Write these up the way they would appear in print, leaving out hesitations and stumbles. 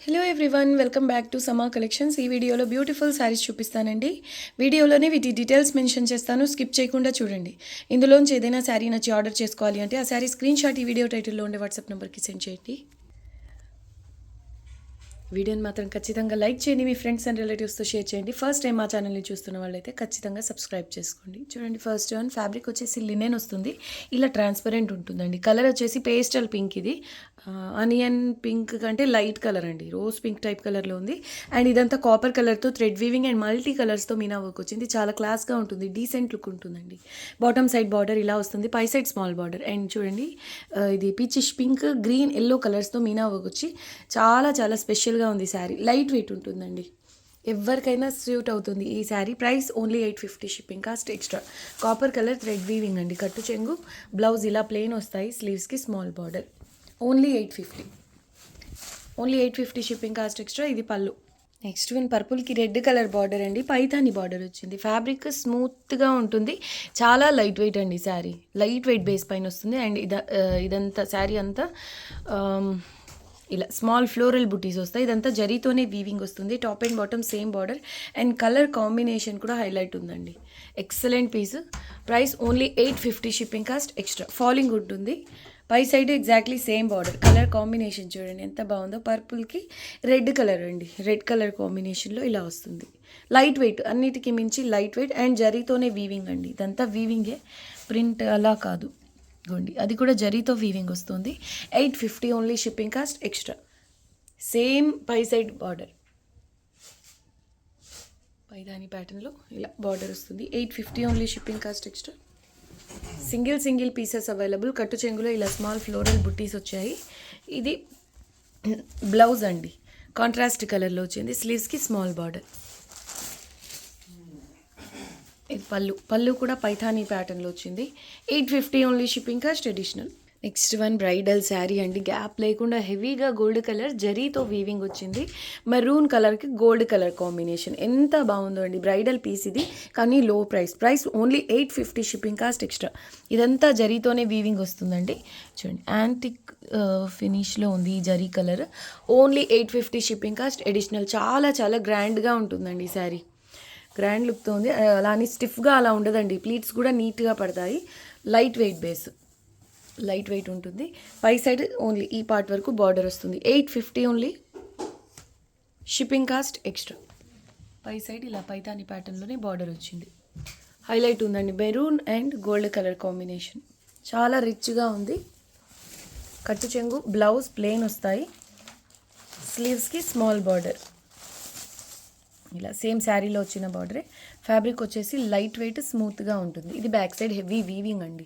Hello everyone, welcome back to సమా collections. ఈ వీడియోలో బ్యూటిఫుల్ శారీస్ చూపిస్తానండి. వీడియోలోనే వీటి డీటెయిల్స్ మెన్షన్ చేస్తాను, స్కిప్ చేయకుండా చూడండి. ఇందులోంచి ఏదైనా శారీ నచ్చి ఆర్డర్ చేసుకోవాలి అంటే ఆ శారీ స్క్రీన్ షాట్ ఈ వీడియో టైటిల్లో ఉండే వాట్సాప్ నెంబర్కి సెండ్ చేయండి. వీడియోని మాత్రం ఖచ్చితంగా లైక్ చేయండి, మీ ఫ్రెండ్స్ అండ్ రిలేటివ్స్తో షేర్ చేయండి. ఫస్ట్ టైం మా ఛానల్ని చూస్తున్న వాళ్ళైతే ఖచ్చితంగా సబ్స్క్రైబ్ చేసుకోండి. చూడండి, ఫస్ట్ వన్ ఫ్యాబ్రిక్ వచ్చేసి లినెన్ వస్తుంది, ఇలా ట్రాన్స్పరెంట్ ఉంటుందండి. కలర్ వచ్చేసి పేస్టల్ పింక్, ఇది ఆనియన్ పింక్ కంటే లైట్ కలర్ అండి, రోజ్ పింక్ టైప్ కలర్లో ఉంది. అండ్ ఇదంతా కాపర్ కలర్తో థ్రెడ్ వీవింగ్ అండ్ మల్టీ కలర్స్తో మీనా వర్క్ వచ్చింది. చాలా క్లాస్గా ఉంటుంది, డీసెంట్ లుక్ ఉంటుందండి. బాటమ్ సైడ్ బార్డర్ ఇలా వస్తుంది, పై సైడ్ స్మాల్ బార్డర్. అండ్ చూడండి, ఇది పీచిష్ పింక్, గ్రీన్, ఎల్లో కలర్స్తో మీనా వర్క్ వచ్చి చాలా చాలా స్పెషల్గా ఉంది. శారీ లైట్ వెయిట్ ఉంటుందండి, ఎవరికైనా సూట్ అవుతుంది ఈ sari. Price only 850, shipping cost extra. Copper colour thread weaving అండి, కట్టు చెంగు, బ్లౌజ్ ఇలా ప్లెయిన్ వస్తాయి, స్లీవ్స్కి small border. Only 850, only 850 shipping cost extra. ఇది పళ్ళు. నెక్స్ట్ వన్ పర్పుల్కి రెడ్ కలర్ బార్డర్ అండి, పైతాని బార్డర్ వచ్చింది. ఫ్యాబ్రిక్ స్మూత్గా ఉంటుంది, చాలా లైట్ వెయిట్ అండి. శారీ లైట్ వెయిట్ బేస్ పైన వస్తుంది. అండ్ ఇదంతా శారీ అంతా ఇలా స్మాల్ ఫ్లోరల్ బుటీస్ వస్తాయి. ఇదంతా జరీతోనే వీవింగ్ వస్తుంది. Top and bottom same border and colour combination కూడా హైలైట్ ఉందండి. Excellent piece. Price only 850, shipping cost extra. Falling ఉంటుంది, పై side exactly same border. Colour combination చూడండి ఎంత బాగుందో. పర్పుల్కి రెడ్ కలర్ అండి, రెడ్ కలర్ కాంబినేషన్లో ఇలా వస్తుంది. లైట్ వెయిట్, అన్నిటికీ మించి లైట్ వెయిట్ అండ్ జరీతోనే వీవింగ్ అండి. ఇదంతా వీవింగే, ప్రింట్ అలా కాదు. గోండి అది కూడా జరీతో వీవింగ్ వస్తుంది. 850 only, shipping cost extra. Same పై సైడ్ బార్డర్, పైదాని ప్యాటర్న్లో ఇలా బార్డర్ వస్తుంది. 850 only, shipping cost extra. Single pieces available. కట్టు చెంగులో ఇలా స్మాల్ ఫ్లోరల్ బుట్టీస్ వచ్చాయి. ఇది బ్లౌజ్ అండి, కాంట్రాస్ట్ కలర్లో వచ్చింది. స్లీవ్స్కి స్మాల్ బార్డర్. ఇది పళ్ళు కూడా పైథానీ ప్యాటర్న్లో వచ్చింది. 850 only, shipping cost additional. Next one bridal sari అండి, గ్యాప్ లేకుండా హెవీగా గోల్డ్ కలర్ జరీతో వీవింగ్ వచ్చింది. మెరూన్ కలర్కి గోల్డ్ కలర్ కాంబినేషన్ ఎంత బాగుందో అండి. బ్రైడల్ పీస్ ఇది, కానీ లో price only 850, shipping cost extra. ఇదంతా జరీతోనే వీవింగ్ వస్తుందండి. చూడండి, యాంటిక్ ఫినిష్లో ఉంది ఈ zari colour. Only 850, shipping cost additional. చాలా చాలా గ్రాండ్గా ఉంటుందండి ఈ శారీ, గ్రాండ్ లుక్తో ఉంది. అలానే స్టిఫ్గా అలా ఉండదండి, ప్లీట్స్ కూడా నీట్గా పడతాయి. Light weight base, light weight ఉంటుంది. పై సైడ్ ఓన్లీ ఈ పార్ట్ వరకు బార్డర్ వస్తుంది. 850 ఓన్లీ, షిప్పింగ్ కాస్ట్ ఎక్స్ట్రా. పై సైడ్ ఇలా పైతాని ప్యాటర్న్లోనే బార్డర్ వచ్చింది. హైలైట్ ఉందండి, maroon and gold colour combination, చాలా రిచ్గా ఉంది. కట్టు చెంగు, బ్లౌజ్ ప్లెయిన్ వస్తాయి, స్లీవ్స్కి స్మాల్ బార్డర్. ఇలా సేమ్ శారీలో వచ్చిన బార్డరే. ఫ్యాబ్రిక్ వచ్చేసి లైట్ వెయిట్ స్మూత్గా ఉంటుంది. ఇది బ్యాక్ సైడ్ హెవీ వీవింగ్ అండి.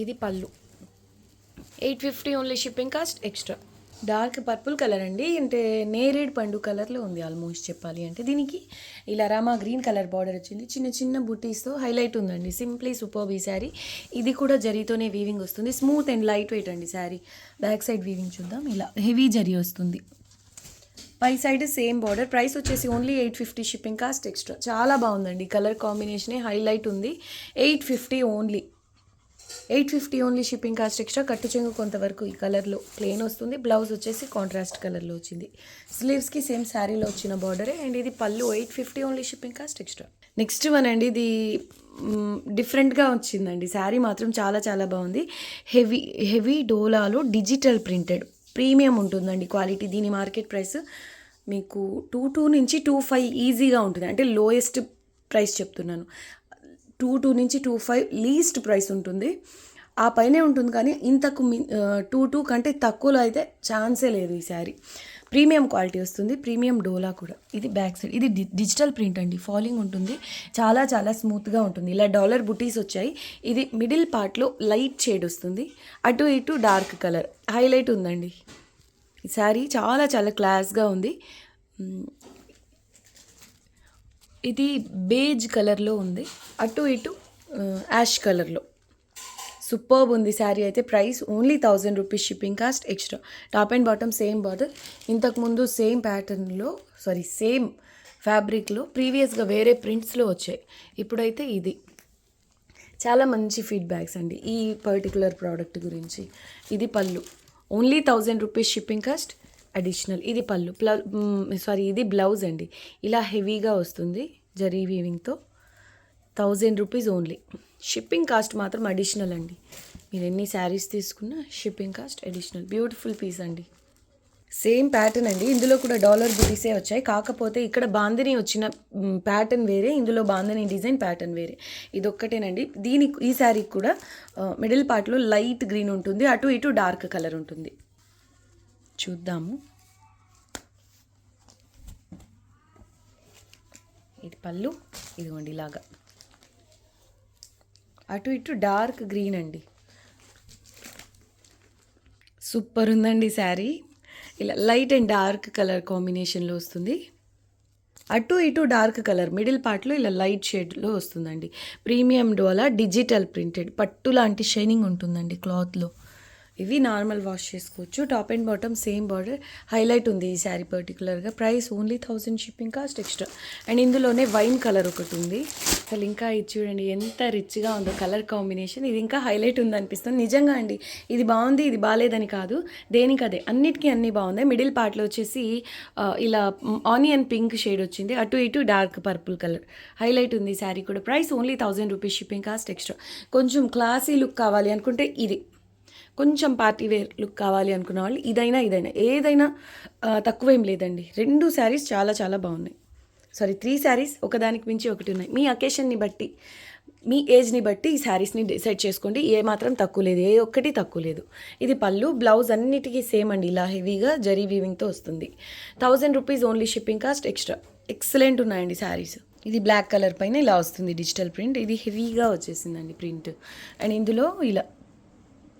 ఇది పళ్ళు. 850 only, shipping cost extra. Dark purple colour అండి, అంటే నేరేడ్ పండు కలర్లో ఉంది ఆల్మోస్ట్ చెప్పాలి అంటే. దీనికి ఇలా రామా గ్రీన్ కలర్ బార్డర్ వచ్చింది, చిన్న చిన్న బుటీస్తో హైలైట్ ఉందండి. సింప్లీ సూపర్బ్ ఈ శారీ. ఇది కూడా జరీతోనే వీవింగ్ వస్తుంది, స్మూత్ అండ్ లైట్ వెయిట్ అండి శారీ. బ్యాక్ సైడ్ వీవింగ్ చూద్దాం, ఇలా హెవీ జరీ వస్తుంది. పై సైడ్ సేమ్ బార్డర్. ప్రైస్ వచ్చేసి ఓన్లీ 850, షిప్పింగ్ కాస్ట్ ఎక్స్ట్రా. చాలా బాగుందండి, కలర్ కాంబినేషనే హైలైట్ ఉంది. 850 only, 850 only, shipping cost extra. కట్టు చెంగు కొంతవరకు ఈ కలర్లో ప్లెయిన్ వస్తుంది. బ్లౌజ్ వచ్చేసి కాంట్రాస్ట్ కలర్లో వచ్చింది. స్లీవ్స్కి సేమ్ శారీలో వచ్చిన బార్డరే. అండ్ ఇది పళ్ళు. 850 only, shipping cost extra. Next one అండి, ఇది డిఫరెంట్గా వచ్చిందండి. శారీ మాత్రం చాలా చాలా బాగుంది. హెవీ డోలాలో డిజిటల్ ప్రింటెడ్ ప్రీమియం ఉంటుందండి క్వాలిటీ. దీని మార్కెట్ ప్రైస్ మీకు 22 నుంచి 25 ఈజీగా ఉంటుంది, అంటే లోయెస్ట్ ప్రైస్ చెప్తున్నాను. 22 నుంచి 25 లీస్ట్ ప్రైస్ ఉంటుంది, ఆ పైనే ఉంటుంది. కానీ ఇంతకు 22 కంటే తక్కువలో అయితే ఛాన్సే లేదు. ఈ శారీ ప్రీమియం క్వాలిటీ వస్తుంది, ప్రీమియం డోలా కూడా. ఇది బ్యాక్ సైడ్, ఇది డిజిటల్ ప్రింట్ అండి, ఫాలింగ్ ఉంటుంది, చాలా చాలా స్మూత్గా ఉంటుంది. ఇలా డాలర్ బుటీస్ వచ్చాయి. ఇది మిడిల్ పార్ట్లో లైట్ షేడ్ వస్తుంది, అటు ఇటు డార్క్ కలర్ హైలైట్ ఉందండి. ఈ శారీ చాలా చాలా క్లాస్గా ఉంది. ఇది బేజ్ కలర్లో ఉంది, అటు ఇటు యాష్ కలర్లో. సూపర్బ్ ఉంది శారీ అయితే. Price only 1000 rupees, shipping cost extra. Top and bottom same border. ఇంతకుముందు సేమ్ ప్యాటర్న్లో సేమ్ ఫ్యాబ్రిక్లో ప్రీవియస్గా వేరే ప్రింట్స్లో వచ్చాయి, ఇప్పుడైతే ఇది. చాలా మంచి ఫీడ్బ్యాక్స్ అండి ఈ పర్టికులర్ ప్రోడక్ట్ గురించి. ఇది పళ్ళు. Only 1000 rupees, shipping cost additional. ఇది పళ్ళు ఇది బ్లౌజ్ అండి. ఇలా హెవీగా వస్తుంది జరీ వీవింగ్తో. 1000 రూపీస్ ఓన్లీ. షిప్పింగ్ కాస్ట్ మాత్రం అడిషనల్ అండి. మీరు ఎన్ని శారీస్ తీసుకున్నా shipping cost additional. Beautiful piece అండి. సేమ్ ప్యాటర్న్ అండి. ఇందులో కూడా డాలర్ బుటీసే వచ్చాయి. కాకపోతే ఇక్కడ బాందిని వచ్చిన ప్యాటర్న్ వేరే, ఇందులో బాందిని డిజైన్ ప్యాటర్న్ వేరే. ఇది ఒక్కటేనండి. ఈ శారీకి కూడా మిడిల్ పార్ట్లో లైట్ గ్రీన్ ఉంటుంది, అటు ఇటు డార్క్ కలర్ ఉంటుంది. చూద్దాము. ఇది పళ్ళు, ఇదిగోండి ఇలాగా అటు ఇటు డార్క్ గ్రీన్ అండి. సూపర్ ఉందండి శారీ. ఇలా లైట్ అండ్ డార్క్ కలర్ కాంబినేషన్లో వస్తుంది. అటు ఇటు డార్క్ కలర్, మిడిల్ పార్ట్లో ఇలా లైట్ షేడ్లో వస్తుందండి. ప్రీమియం డోలా డిజిటల్ ప్రింటెడ్, పట్టు లాంటి షైనింగ్ ఉంటుందండి క్లాత్లో. ఇవి నార్మల్ వాష్ చేసుకోవచ్చు. Top and bottom same border. Highlight ఉంది ఈ శారీ పర్టికులర్గా. Price only 1000, shipping cost extra. And ఇందులోనే వైన్ కలర్ ఒకటి ఉంది. అసలు ఇంకా ఇది చూడండి ఎంత రిచ్గా ఉందో కలర్ కాంబినేషన్. ఇది ఇంకా హైలైట్ ఉంది అనిపిస్తుంది నిజంగా అండి. ఇది బాగుంది, ఇది బాగాలేదని కాదు, దేనికదే, అన్నిటికీ అన్నీ బాగుంది. మిడిల్ పార్ట్లో వచ్చేసి ఇలా ఆనియన్ పింక్ షేడ్ వచ్చింది, అటు ఇటు డార్క్ పర్పుల్ కలర్. హైలైట్ ఉంది ఈ శారీ కూడా. Price only 1000 rupees, shipping cost extra. కొంచెం క్లాసీ లుక్ కావాలి అనుకుంటే ఇది, కొంచెం పార్టీ వేర్ లుక్ కావాలి అనుకున్న వాళ్ళు ఇదైనా ఏదైనా తక్కువేం లేదండి. 2 శారీస్ చాలా చాలా బాగున్నాయి. 3 శారీస్ ఒకదానికి మించి ఒకటి ఉన్నాయి. మీ అకేషన్ని బట్టి, మీ ఏజ్ని బట్టి ఈ శారీస్ని డిసైడ్ చేసుకోండి. ఏ మాత్రం తక్కువ లేదు, ఏ ఒక్కటి తక్కువ లేదు. ఇది పళ్ళు, బ్లౌజ్ అన్నిటికీ సేమ్ అండి. ఇలా హెవీగా జరీ వీవింగ్తో వస్తుంది. 1000 rupees only, shipping cost extra. Excellent ఉన్నాయండి శారీస్. ఇది బ్లాక్ కలర్ పైన ఇలా వస్తుంది డిజిటల్ ప్రింట్. ఇది హెవీగా వచ్చేసిందండి ప్రింట్. అండ్ ఇందులో ఇలా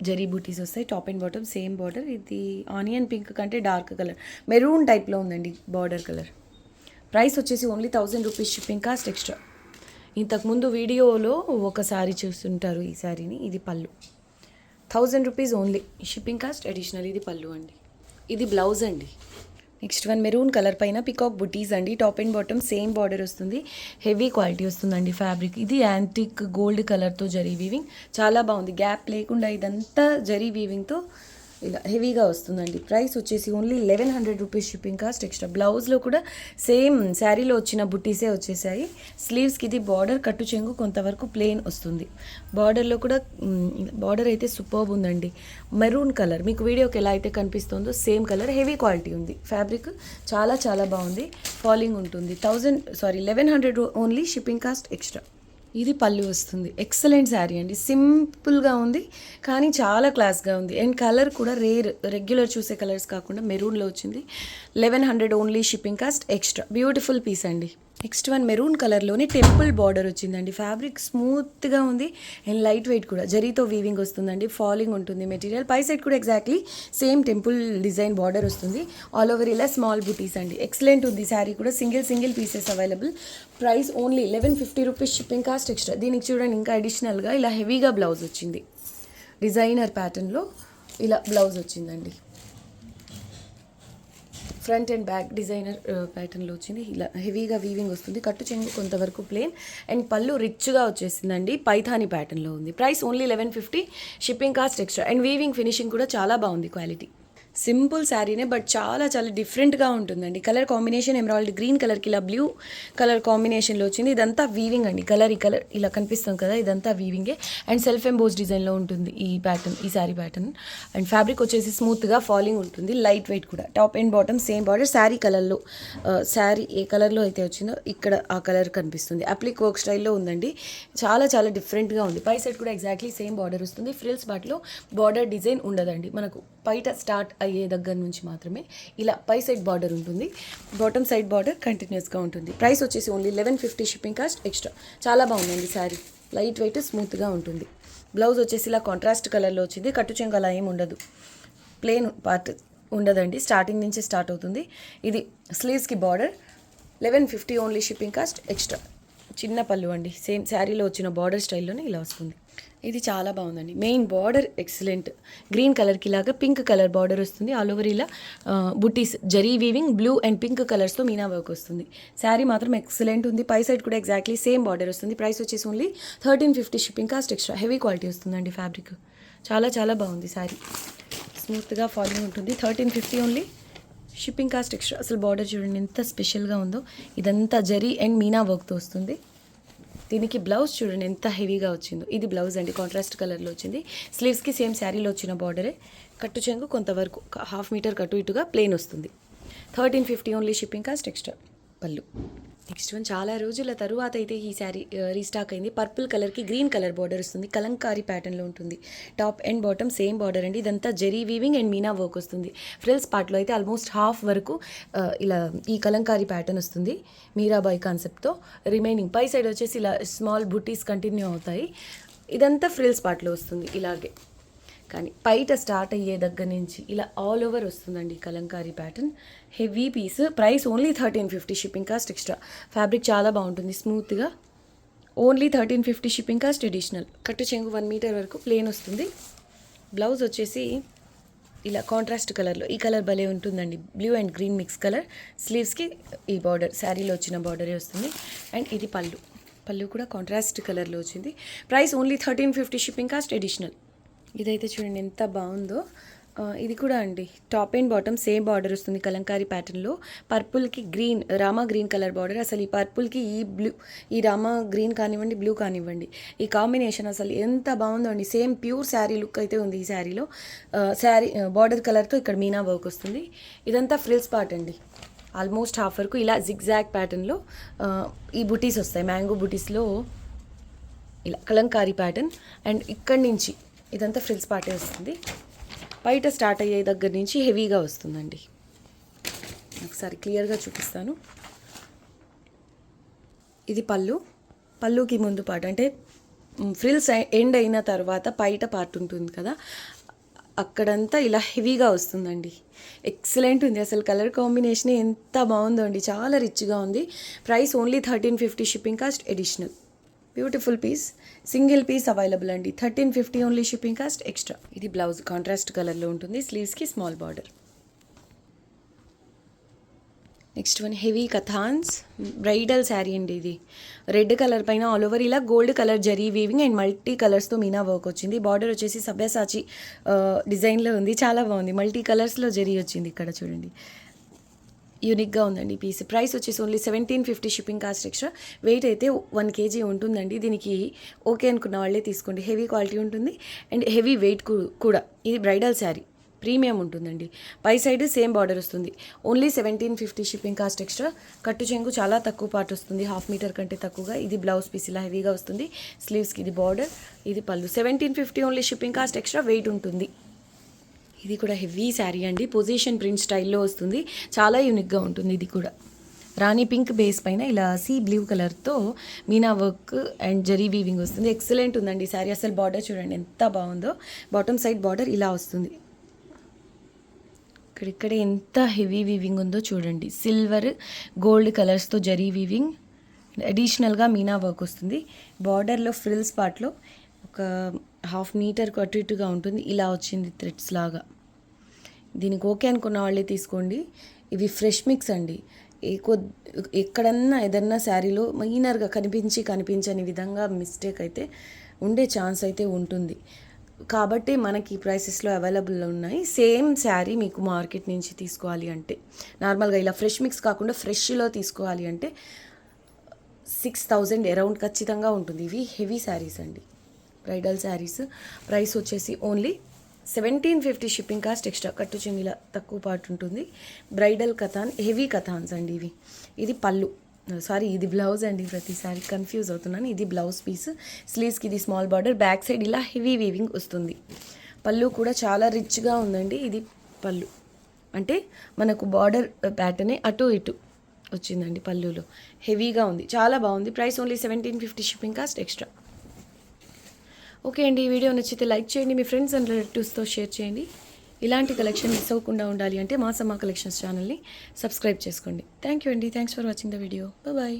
జరీ బూటీస్ వస్తాయి. Top and bottom same border. ఇది ఆనియన్ పింక్ కంటే డార్క్ కలర్, మెరూన్ టైప్లో ఉందండి బార్డర్ కలర్. ప్రైస్ వచ్చేసి only 1000 rupees, shipping cost extra. ఇంతకుముందు వీడియోలో ఒక శారీ చూస్తుంటారు ఈ శారీని. ఇది పళ్ళు, 1000 rupees only, shipping cost additional. ఇది పళ్ళు అండి. ఇది బ్లౌజ్ అండి. నెక్స్ట్ వన్ మెరూన్ కలర్ పైన పికాక్ బుటీస్ అండి. Top and bottom same border వస్తుంది. హెవీ క్వాలిటీ వస్తుందండి ఫ్యాబ్రిక్. ఇది యాంటిక్ గోల్డ్ కలర్తో జరీ వీవింగ్. చాలా బాగుంది, గ్యాప్ లేకుండా ఇదంతా జరీ వీవింగ్తో ఇలా హెవీగా వస్తుందండి. ప్రైస్ వచ్చేసి only 1100 rupees, shipping cost extra. బ్లౌజ్లో కూడా సేమ్ శారీలో వచ్చిన బుట్టీసే వచ్చేసాయి. స్లీవ్స్కి ఇది బార్డర్, కట్టు చెంగు కొంతవరకు ప్లెయిన్ వస్తుంది. బార్డర్లో కూడా బార్డర్ అయితే సూపర్బ్ ఉందండి. మెరూన్ కలర్ మీకు వీడియోకి ఎలా అయితే కనిపిస్తుందో సేమ్ కలర్. హెవీ క్వాలిటీ ఉంది ఫ్యాబ్రిక్, చాలా చాలా బాగుంది. ఫాలింగ్ ఉంటుంది. 1100 ఓన్లీ, షిప్పింగ్ కాస్ట్ ఎక్స్ట్రా. ఇది పళ్ళు వస్తుంది. ఎక్సలెంట్ శారీ అండి. సింపుల్గా ఉంది కానీ చాలా క్లాస్గా ఉంది. అండ్ కలర్ కూడా రెగ్యులర్ చూసే కలర్స్ కాకుండా మెరూన్లో వచ్చింది. 1100 only, shipping cost extra. Beautiful piece అండి. నెక్స్ట్ వన్ మెరూన్ కలర్లోనే టెంపుల్ బార్డర్ వచ్చిందండి. ఫ్యాబ్రిక్ స్మూత్గా ఉంది అండ్ లైట్ వెయిట్ కూడా. జరీతో వీవింగ్ వస్తుందండి. ఫాలింగ్ ఉంటుంది మెటీరియల్. పై సైడ్ కూడా exactly same temple design border వస్తుంది. ఆల్ ఓవర్ ఇలా స్మాల్ బుటీస్ అండి. ఎక్సలెంట్ ఉంది శారీ కూడా. Single pieces available. Price only 1150 rupees, shipping cost extra. దీనికి చూడండి ఇంకా అడిషనల్గా ఇలా హెవీగా బ్లౌజ్ వచ్చింది. డిజైనర్ ప్యాటర్న్లో ఇలా బ్లౌజ్ వచ్చిందండి. ఫ్రంట్ అండ్ బ్యాక్ డిజైనర్ ప్యాటర్న్లో వచ్చింది. ఇలా హెవీగా వీవింగ్ వస్తుంది. కట్టు చెంగు కొంతవరకు ప్లేన్ అండ్ పళ్ళు రిచ్గా వచ్చేసిందండి. పైథాని ప్యాటర్న్లో ఉంది. Price only 1150, shipping cost extra. And weaving finishing కూడా చాలా బాగుంది క్వాలిటీ. సింపుల్ శారీనే బట్ చాలా చాలా డిఫరెంట్గా ఉంటుందండి. కలర్ కాంబినేషన్ ఎమరాల్డ్ గ్రీన్ కలర్కి ఇలా బ్లూ కలర్ కాంబినేషన్లో వచ్చింది. ఇదంతా వీవింగ్ అండి. ఈ కలర్ ఇలా కనిపిస్తుంది కదా, ఇదంతా వీవింగే. అండ్ సెల్ఫ్ ఎంబోస్ డిజైన్లో ఉంటుంది ఈ ప్యాటర్న్, ఈ శారీ ప్యాటర్న్. అండ్ ఫ్యాబ్రిక్ వచ్చేసి స్మూత్గా ఫాలింగ్ ఉంటుంది. లైట్ వెయిట్ కూడా. Top and bottom same border. Sari కలర్లో, శారీ ఏ కలర్లో అయితే వచ్చిందో ఇక్కడ ఆ కలర్ కనిపిస్తుంది. అప్లిక్ వర్క్ స్టైల్లో ఉందండి. చాలా చాలా డిఫరెంట్గా ఉంది. పై సైడ్ కూడా ఎగ్జాక్ట్లీ సేమ్ బార్డర్ వస్తుంది. ఫ్రిల్స్ బాట్లో బార్డర్ డిజైన్ ఉండదండి. మనకు బయట స్టార్ట్ అయ్యే దగ్గర నుంచి మాత్రమే ఇలా పై సైడ్ బార్డర్ ఉంటుంది. బాటమ్ సైడ్ బార్డర్ కంటిన్యూస్గా ఉంటుంది. ప్రైస్ వచ్చేసి ఓన్లీ 1150, షిప్పింగ్ కాస్ట్ ఎక్స్ట్రా. చాలా బాగుందండి శారీ. లైట్ వెయిట్ స్మూత్గా ఉంటుంది. బ్లౌజ్ వచ్చేసి ఇలా కాంట్రాస్ట్ కలర్లో వచ్చింది. కట్టు చెంగు అలా ఏమి ఉండదు, ప్లెయిన్ పార్ట్ ఉండదండి. స్టార్టింగ్ నుంచి స్టార్ట్ అవుతుంది. ఇది స్లీవ్స్కి border. 1150 only, shipping cost extra. చిన్న పళ్ళు అండి. సేమ్ శారీలో వచ్చిన బార్డర్ స్టైల్లోనే ఇలా వస్తుంది. ఇది చాలా బాగుందండి. Main border excellent. గ్రీన్ కలర్కి ఇలాగా పింక్ కలర్ బార్డర్ వస్తుంది. ఆల్ ఓవర్ ఇలా butis zari weaving blue and pink కలర్స్తో మీనా వర్క్ వస్తుంది. శారీ మాత్రం ఎక్సలెంట్ ఉంది. పై సైడ్ కూడా ఎగ్జాక్ట్లీ సేమ్ బార్డర్ వస్తుంది. ప్రైస్ వచ్చేసి only 1350, shipping cost extra. Heavy quality వస్తుందండి ఫ్యాబ్రిక్. చాలా చాలా బాగుంది శారీ. స్మూత్గా ఫాలింగ్ ఉంటుంది. 1350 ఓన్లీ, షిప్పింగ్ కాస్ట్ ఎక్స్ట్రా. అసలు బార్డర్ చూడండి ఎంత స్పెషల్గా ఉందో. ఇదంతా జరీ అండ్ మీనా వర్క్తో వస్తుంది. దీనికి బ్లౌజ్ చూడండి ఎంత హెవీగా వచ్చిందో. ఇది బ్లౌజ్ అండి, కాంట్రాస్ట్ కలర్లో వచ్చింది. స్లీవ్స్కి సేమ్ శారీలో వచ్చిన బార్డరే. కట్టు చెంగు కొంతవరకు 1/2 మీటర్ కటు ఇటుగా ప్లెయిన్ వస్తుంది. 1350 ఓన్లీ షిప్పింగ్ కాస్ట్ ఎక్స్ట్రా. పళ్ళు. నెక్స్ట్ వన్ చాలా రోజుల తరువాత అయితే ఈ శారీ రీస్టాక్ అయింది. పర్పుల్ కలర్కి గ్రీన్ కలర్ బార్డర్ వస్తుంది. కలంకారీ ప్యాటర్న్లో ఉంటుంది. Top and bottom same border అండి. ఇదంతా zari weaving and Meena work వస్తుంది. ఫ్రిల్స్ పార్ట్లో అయితే ఆల్మోస్ట్ హాఫ్ వరకు ఇలా ఈ కలంకారీ ప్యాటర్న్ వస్తుంది మీరాబాయి కాన్సెప్ట్తో. రిమైనింగ్ పై సైడ్ వచ్చేసి ఇలా స్మాల్ బుటీస్ కంటిన్యూ అవుతాయి. ఇదంతా ఫ్రిల్స్ పార్ట్లో వస్తుంది ఇలాగే. కానీ బయట స్టార్ట్ అయ్యే దగ్గర నుంచి ఇలా ఆల్ ఓవర్ వస్తుందండి Kalamkari pattern. Heavy piece. Price only 1350 shipping cost extra. Fabric చాలా బాగుంటుంది స్మూత్గా. Only 1350 shipping cost additional. కట్టు చెంగు 1 మీటర్ వరకు ప్లేన్ వస్తుంది. బ్లౌజ్ వచ్చేసి ఇలా కాంట్రాస్ట్ కలర్లో. ఈ కలర్ భలే ఉంటుందండి, blue and green mix colour. స్లీవ్స్కి ఈ బార్డర్ శారీలో వచ్చిన బార్డరే వస్తుంది. అండ్ ఇది పళ్ళు. పళ్ళు కూడా కాంట్రాస్ట్ కలర్లో వచ్చింది. Price only 1350 shipping cost additional. ఇదైతే చూడండి ఎంత బాగుందో. ఇది కూడా అండి top and bottom same border వస్తుంది కలంకారీ ప్యాటర్న్లో. పర్పుల్కి green, Rama green colour border. అసలు ఈ పర్పుల్కి ఈ బ్లూ, ఈ రామా గ్రీన్ కానివ్వండి, బ్లూ కానివ్వండి, ఈ కాంబినేషన్ అసలు ఎంత బాగుందో అండి. సేమ్ ప్యూర్ శారీ లుక్ అయితే ఉంది ఈ శారీలో. శారీ బార్డర్ కలర్తో ఇక్కడ మీనా వర్క్ వస్తుంది. ఇదంతా ఫ్రిల్స్ పార్ట్ అండి. ఆల్మోస్ట్ హాఫ్ వరకు ఇలా జిగ్జాగ్ ప్యాటర్న్లో ఈ బుటీస్ వస్తాయి. మ్యాంగో బుటీస్లో ఇలా కలంకారీ ప్యాటర్న్. అండ్ ఇక్కడి నుంచి ఇదంతా ఫ్రిల్స్ పార్టే వస్తుంది. బయట స్టార్ట్ అయ్యే దగ్గర నుంచి హెవీగా వస్తుందండి. ఒకసారి క్లియర్గా చూపిస్తాను. ఇది పళ్ళు. పళ్ళుకి ముందు పార్ట్ అంటే ఫ్రిల్స్ ఎండ్ అయిన తర్వాత బయట పార్ట్ ఉంటుంది కదా, అక్కడంతా ఇలా హెవీగా వస్తుందండి. ఎక్సలెంట్ ఉంది అసలు. కలర్ కాంబినేషన్ ఎంత బాగుందో అండి, చాలా రిచ్గా ఉంది. Price only 1350 shipping cost additional. Beautiful piece. Single piece available అండి. 1350 ఓన్లీ షిప్పింగ్ కాస్ట్ ఎక్స్ట్రా. ఇది బ్లౌజ్ కాంట్రాస్ట్ కలర్లో ఉంటుంది. స్లీవ్స్కి small border. Next one heavy Katans bridal sari అండి. ఇది రెడ్ కలర్ పైన ఆల్ ఓవర్ ఇలా gold colour zari weaving and multi కలర్స్తో మీనా వర్క్ వచ్చింది. బార్డర్ వచ్చేసి సబ్యాసాచి డిజైన్లో ఉంది. చాలా బాగుంది. మల్టీ కలర్స్లో జరీ వచ్చింది ఇక్కడ చూడండి. యూనిక్గా ఉందండి పీస్. ప్రైస్ వచ్చేసి only 1750 shipping cost extra. Weight అయితే 1 kg ఉంటుందండి. దీనికి ఓకే అనుకున్న వాళ్ళే తీసుకోండి. హెవీ క్వాలిటీ ఉంటుంది అండ్ హెవీ వెయిట్ కూడా. ఇది బ్రైడల్ శారీ, ప్రీమియం ఉంటుందండి. పై సైడ్ సేమ్ బార్డర్ వస్తుంది. Only 1750 shipping cost extra. కట్టు చెంగు చాలా తక్కువ పార్ట్ వస్తుంది, 1/2 మీటర్ కంటే తక్కువగా. ఇది బ్లౌజ్ పీస్ ఇలా హెవీగా వస్తుంది. స్లీవ్స్కి ఇది బార్డర్, ఇది పళ్ళు. 1750 only shipping cost extra. Weight ఉంటుంది. ఇది కూడా హెవీ శారీ అండి. పొజిషన్ ప్రింట్ స్టైల్లో వస్తుంది. చాలా యూనిక్గా ఉంటుంది. ఇది కూడా రాణి పింక్ బేస్ పైన ఇలా సీ బ్లూ కలర్తో Meena work and zari weaving వస్తుంది. ఎక్సలెంట్ ఉందండి శారీ. అసలు బార్డర్ చూడండి ఎంత బాగుందో. బాటమ్ సైడ్ బార్డర్ ఇలా వస్తుంది. ఇక్కడిక్కడ ఎంత హెవీ వీవింగ్ ఉందో చూడండి. సిల్వర్ గోల్డ్ కలర్స్తో జరీ వీవింగ్, అడిషనల్గా మీనా వర్క్ వస్తుంది. బార్డర్లో ఫ్రిల్స్ పార్ట్లో ఒక 1/2 మీటర్ అటు ఇటుగా ఉంటుంది. ఇలా వచ్చింది థ్రెడ్స్ లాగా. దీనికి ఓకే అనుకున్న వాళ్ళే తీసుకోండి. ఇవి ఫ్రెష్ మిక్స్ అండి. ఎక్కడన్నా ఏదన్నా శారీలో మైనర్గా కనిపించని విధంగా మిస్టేక్ అయితే ఉండే ఛాన్స్ అయితే ఉంటుంది. కాబట్టి మనకి ప్రైసెస్లో అవైలబుల్ ఉన్నాయి. సేమ్ శారీ మీకు మార్కెట్ నుంచి తీసుకోవాలి అంటే, నార్మల్గా ఇలా ఫ్రెష్ మిక్స్ కాకుండా ఫ్రెష్లో తీసుకోవాలి అంటే 6000 అరౌండ్ ఖచ్చితంగా ఉంటుంది. ఇవి హెవీ శారీస్ అండి, బ్రైడల్ శారీస్. ప్రైస్ వచ్చేసి ఓన్లీ 1750 షిప్పింగ్ కాస్ట్ ఎక్స్ట్రా. కట్టు చెంగిలా తక్కువ పార్ట్ ఉంటుంది. బ్రైడల్ కథాన్, హెవీ కథాన్స్ అండి ఇవి. ఇది పళ్ళు, సారీ ఇది బ్లౌజ్ అండి. ప్రతిసారి కన్ఫ్యూజ్ అవుతున్నాను. ఇది బ్లౌజ్ పీస్. స్లీవ్స్కి ఇది స్మాల్ బార్డర్, బ్యాక్ సైడ్ ఇలా హెవీ వీవింగ్ వస్తుంది. పళ్ళు కూడా చాలా రిచ్గా ఉందండి. ఇది పళ్ళు అంటే మనకు బార్డర్ ప్యాటర్నే అటు ఇటు వచ్చిందండి పళ్ళులో. హెవీగా ఉంది, చాలా బాగుంది. Price only 1750 shipping cost extra. Okay అండి, ఈ వీడియో నచ్చితే లైక్ చేయండి, మీ ఫ్రెండ్స్ అండ్ రిలేటివ్స్తో షేర్ చేయండి. ఇలాంటి కలెక్షన్ మిస్ అవ్వకుండా ఉండాలి అంటే మా సమ్మా కలెక్షన్స్ ఛానల్ని సబ్స్క్రైబ్ చేసుకోండి. థ్యాంక్ యూ అండి. Thanks for watching the video. Bye.